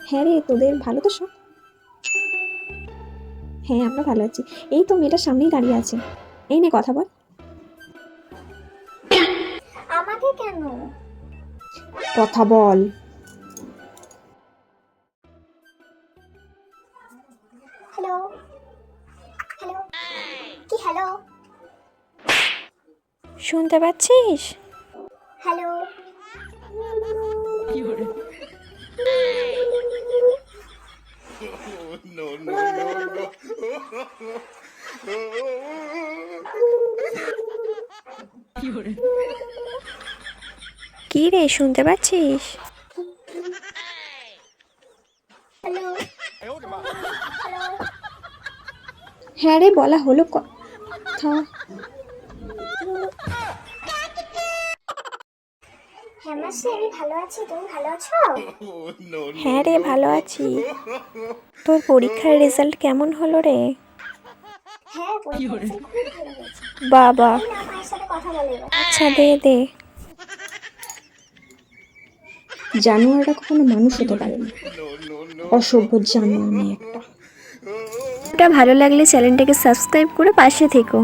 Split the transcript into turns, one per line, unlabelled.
হ্যাঁ রে, তোদের ভালো তো সব? হ্যাঁ, আমরা ভালো আছি। এই তো মেয়েটার সামনেই দাঁড়িয়ে আছে। এই নে কথা বল।
আমাকে কেন?
কথা বল।
হ্যালো, হ্যালো, কি হ্যালো?
শুনতে পাচ্ছিস?
হ্যালো,
কি রে, শুনতে পাচ্ছিস?
Hello, hello.
হ্যাঁ রে, বলা হলো কথা।
হ্যাঁ মাসি, আমি ভালো আছি। তুমি ভালো আছো?
হ্যাঁ রে, ভালো আছি। তোর পরীক্ষার রেজাল্ট কেমন হলো রে?
হ্যাঁ, পরীক্ষার রেজাল্ট খুব ভালো হয়েছে।
বাবা।
এই না, মায়ের সাথে কথা বলে এবার।
আচ্ছা, দে দে। জানোয়ারটা কখনো মানুষ হতে পারে না। অসভ্য জানোয়ার মেয়ে একটা।
ভিডিওটা ভালো লাগলে চ্যানেলটাকে সাবস্ক্রাইব করে পাশে থেকো।